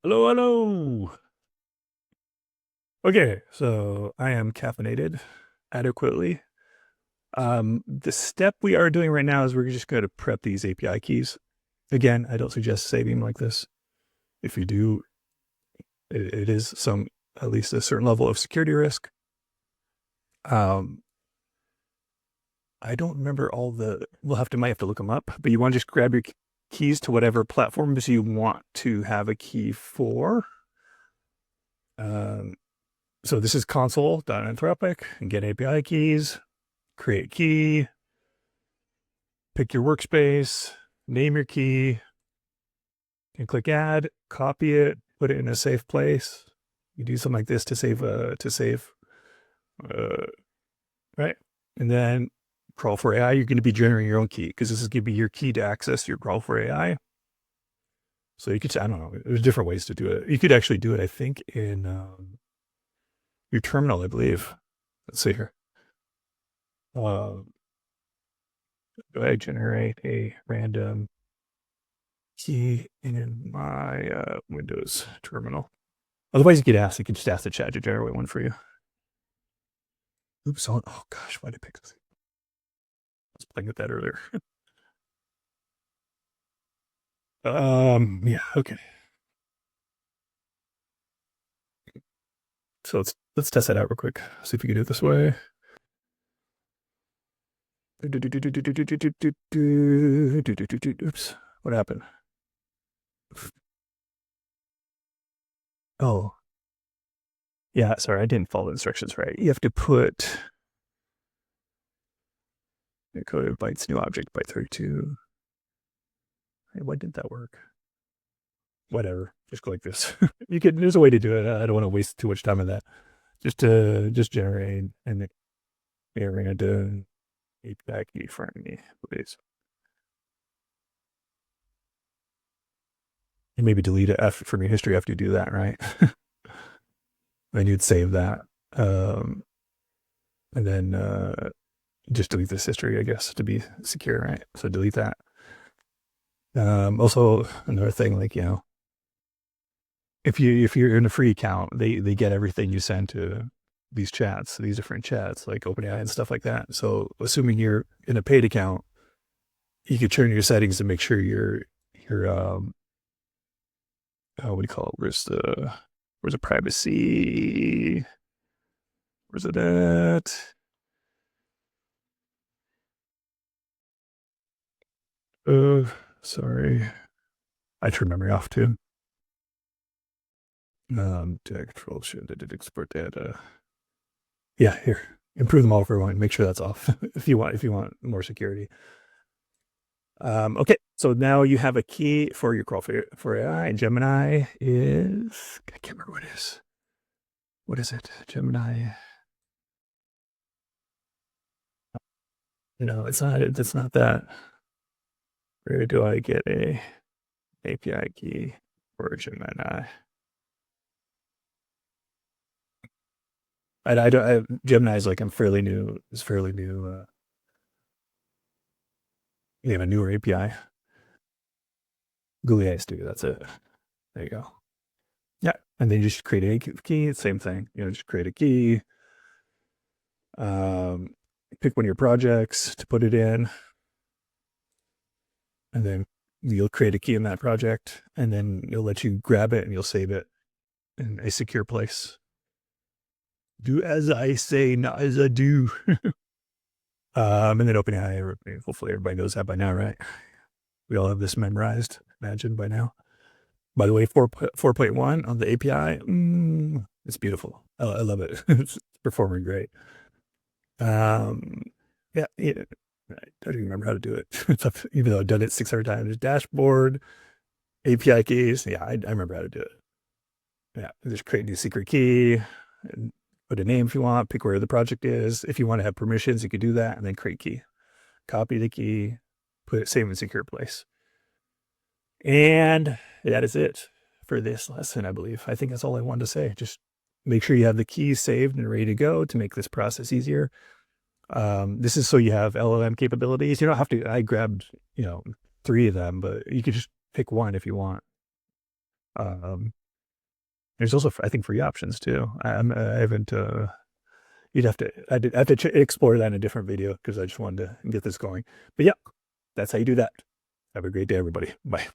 Hello, hello. Okay, so I am caffeinated adequately. The step we are doing right now is we're just going to prep these API keys. Again, I don't suggest saving like this. If you do, it is some, at least a certain level of security risk. Um, I don't remember all the, might have to look them up, but you want to just grab your keys to whatever platforms you want to have a key for. Um, so this is console.anthropic and get API keys, create key, pick your workspace, name your key, and click add, copy it, put it in a safe place. You do something like this to save, uh, right? And then crawl for AI, you're going to be generating your own key because this is going to be your key to access your crawl for AI. So you could, I don't know, there's different ways to do it. You could actually do it, I think, in your terminal, I believe. Let's see here. Do I generate a random key in my Windows terminal? Otherwise, you could ask. You could just ask the chat to generate one for you. Oops. Oh gosh, why did I pick this? I was playing with that earlier. Yeah. Okay. So let's test that out real quick. See if we can do it this way. Oops. What happened? Oh, yeah. Sorry, I didn't follow the instructions right. You have to put encoded bytes new object byte 32. Hey, why didn't that work? Whatever. Just go like this. You could. There's a way to do it. I don't want to waste too much time on that. Just generate and then we're gonna do API key for me, please. And maybe delete it from your history after you do that, right? Then you'd save that. And then just delete this history, I guess, to be secure, right? So delete that. Also another thing, like, if you're in a free account, they get everything you send to these chats, these different chats, like OpenAI and stuff like that. So assuming you're in a paid account, you could turn your settings to make sure your what do you call it? Where's the privacy? Where's it at? Uh, sorry. I turned memory off too. Data control did export data. Yeah, here. Improve them all for everyone. Make sure that's off if you want more security. Okay, so now you have a key for your crawl for AI. Gemini is, I can't remember what it is. What is it? Gemini. No, it's not. It's not that. Where do I get a API key for Gemini? I don't. Gemini is like I'm fairly new. It's fairly new. You have a newer API. Google AI Studio. That's it. There you go. Yeah, and then you just create a key. Same thing. Just create a key. Pick one of your projects to put it in, and then you'll create a key in that project, and then it'll let you grab it and you'll save it in a secure place. Do as I say, not as I do. And then OpenAI, hopefully everybody knows that by now, right? We all have this memorized, imagine by now. By the way, 4.1 on the API, it's beautiful. I love it. It's performing great. Yeah, I don't even remember how to do it. Even though I've done it 600 times. Dashboard, API keys. Yeah, I remember how to do it. Yeah, just create a new secret key, and put a name if you want, pick where the project is. If you want to have permissions, you could do that, and then create key. Copy the key, put it save in secure place. And that is it for this lesson, I believe. I think that's all I wanted to say. Just make sure you have the keys saved and ready to go to make this process easier. This is so you have LLM capabilities. You don't have to, I grabbed, 3 of them, but you could just pick one if you want. There's also, I think, free options too. I haven't, you'd have to, I'd have to explore that in a different video because I just wanted to get this going. But yeah, that's how you do that. Have a great day, everybody. Bye.